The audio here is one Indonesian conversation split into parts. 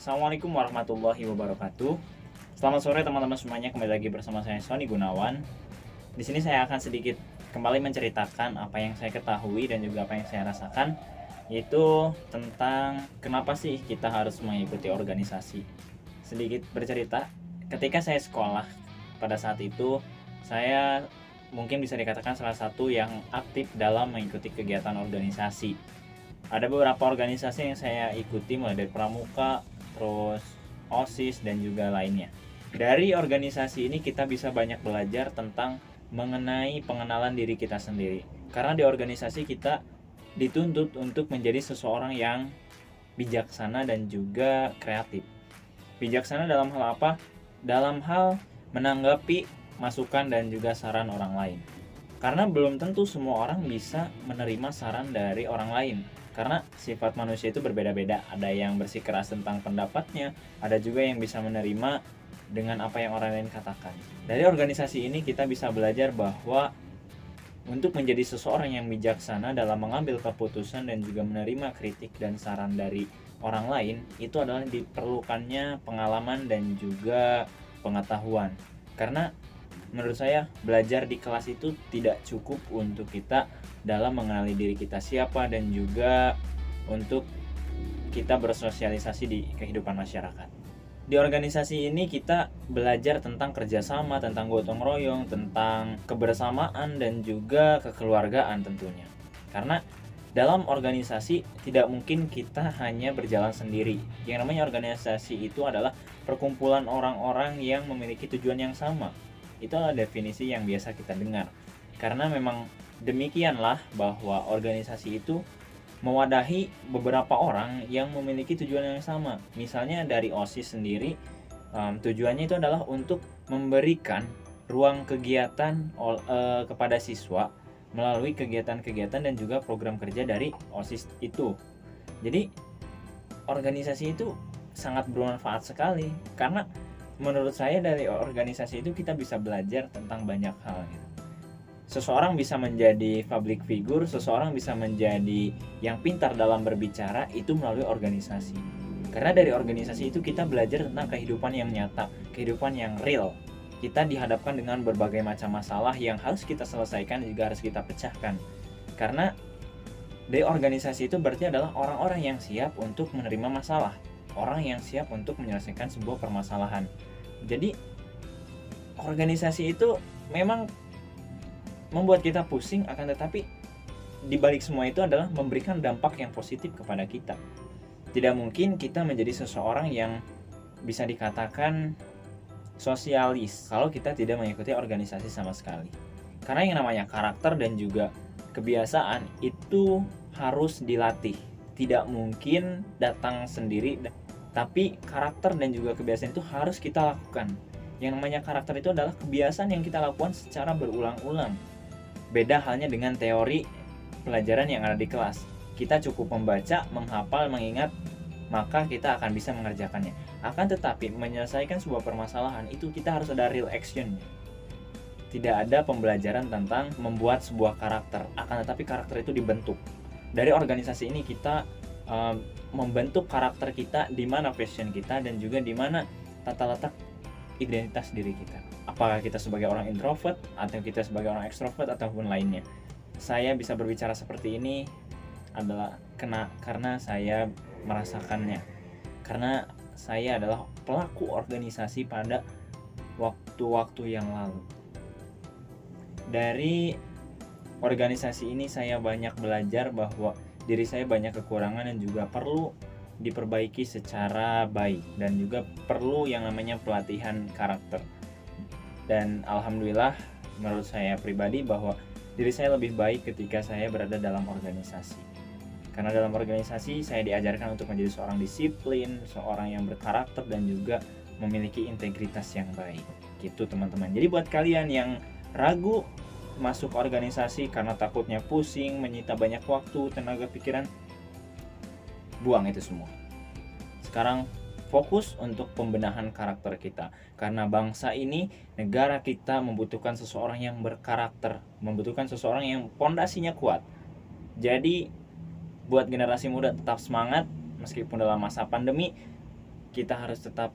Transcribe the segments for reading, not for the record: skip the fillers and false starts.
Assalamualaikum warahmatullahi wabarakatuh. Selamat sore teman-teman semuanya, kembali lagi bersama saya Sony Gunawan. Di sini saya akan sedikit kembali menceritakan apa yang saya ketahui dan juga apa yang saya rasakan, yaitu tentang kenapa sih kita harus mengikuti organisasi. Sedikit bercerita, ketika saya sekolah pada saat itu, saya mungkin bisa dikatakan salah satu yang aktif dalam mengikuti kegiatan organisasi. Ada beberapa organisasi yang saya ikuti, mulai dari pramuka, terus OSIS dan juga lainnya. Dari organisasi ini kita bisa banyak belajar tentang mengenai pengenalan diri kita sendiri. Karena di organisasi kita dituntut untuk menjadi seseorang yang bijaksana dan juga kreatif. Bijaksana dalam hal apa? Dalam hal menanggapi masukan dan juga saran orang lain. Karena belum tentu semua orang bisa menerima saran dari orang lain. Karena sifat manusia itu berbeda-beda. Ada yang bersikeras tentang pendapatnya, ada juga yang bisa menerima dengan apa yang orang lain katakan. Dari organisasi ini kita bisa belajar bahwa untuk menjadi seseorang yang bijaksana dalam mengambil keputusan dan juga menerima kritik dan saran dari orang lain, itu adalah diperlukannya pengalaman dan juga pengetahuan. Karena menurut saya belajar di kelas itu tidak cukup untuk kita dalam mengenali diri kita siapa dan juga untuk kita bersosialisasi di kehidupan masyarakat. Di organisasi ini kita belajar tentang kerjasama, tentang gotong royong, tentang kebersamaan dan juga kekeluargaan tentunya. Karena dalam organisasi tidak mungkin kita hanya berjalan sendiri. Yang namanya organisasi itu adalah perkumpulan orang-orang yang memiliki tujuan yang sama. Itu adalah definisi yang biasa kita dengar. Karena memang demikianlah bahwa organisasi itu mewadahi beberapa orang yang memiliki tujuan yang sama. Misalnya dari OSIS sendiri, tujuannya itu adalah untuk memberikan ruang kegiatan kepada siswa melalui kegiatan-kegiatan dan juga program kerja dari OSIS itu. Jadi organisasi itu sangat bermanfaat sekali, karena menurut saya dari organisasi itu kita bisa belajar tentang banyak hal gitu. Seseorang bisa menjadi public figure, seseorang bisa menjadi yang pintar dalam berbicara itu melalui organisasi. Karena dari organisasi itu kita belajar tentang kehidupan yang nyata, kehidupan yang real. Kita dihadapkan dengan berbagai macam masalah yang harus kita selesaikan dan juga harus kita pecahkan. Karena dari organisasi itu berarti adalah orang-orang yang siap untuk menerima masalah, orang yang siap untuk menyelesaikan sebuah permasalahan. Jadi organisasi itu memang membuat kita pusing, akan tetapi di balik semua itu adalah memberikan dampak yang positif kepada kita. Tidak mungkin kita menjadi seseorang yang bisa dikatakan sosialis kalau kita tidak mengikuti organisasi sama sekali. Karena yang namanya karakter dan juga kebiasaan itu harus dilatih. Tidak mungkin datang sendiri, tapi karakter dan juga kebiasaan itu harus kita lakukan. Yang namanya karakter itu adalah kebiasaan yang kita lakukan secara berulang-ulang. Beda halnya dengan teori pelajaran yang ada di kelas. Kita cukup membaca, menghafal, mengingat, maka kita akan bisa mengerjakannya. Akan tetapi menyelesaikan sebuah permasalahan itu kita harus ada real action. Tidak ada pembelajaran tentang membuat sebuah karakter. Akan tetapi karakter itu dibentuk. Dari organisasi ini kita membentuk karakter kita, di mana passion kita dan juga di mana tata letak identitas diri kita. Apakah kita sebagai orang introvert atau kita sebagai orang ekstrovert ataupun lainnya. Saya bisa berbicara seperti ini adalah karena saya merasakannya. Karena saya adalah pelaku organisasi pada waktu-waktu yang lalu. Dari organisasi ini saya banyak belajar bahwa diri saya banyak kekurangan dan juga perlu diperbaiki secara baik, dan juga perlu yang namanya pelatihan karakter. Dan alhamdulillah menurut saya pribadi bahwa diri saya lebih baik ketika saya berada dalam organisasi. Karena dalam organisasi saya diajarkan untuk menjadi seorang disiplin, seorang yang berkarakter dan juga memiliki integritas yang baik. Gitu teman-teman. Jadi buat kalian yang ragu masuk organisasi karena takutnya pusing, menyita banyak waktu, tenaga pikiran, buang itu semua. Sekarang fokus untuk pembenahan karakter kita. Karena bangsa ini, negara kita membutuhkan seseorang yang berkarakter, membutuhkan seseorang yang pondasinya kuat. Jadi buat generasi muda tetap semangat meskipun dalam masa pandemi. kita harus tetap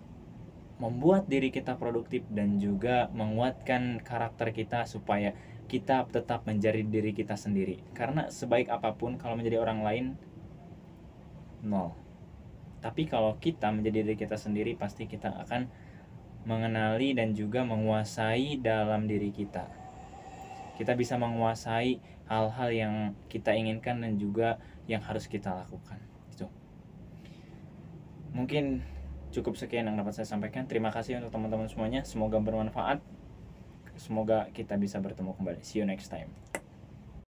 membuat diri kita produktif dan juga menguatkan karakter kita supaya kita tetap menjadi diri kita sendiri. Karena sebaik apapun kalau menjadi orang lain, nol. Tapi kalau kita menjadi diri kita sendiri, pasti kita akan mengenali dan juga menguasai dalam diri kita. Kita bisa menguasai hal-hal yang kita inginkan dan juga yang harus kita lakukan. Itu. Mungkin cukup sekian yang dapat saya sampaikan. Terima kasih untuk teman-teman semuanya. Semoga bermanfaat. Semoga kita bisa bertemu kembali. See you next time.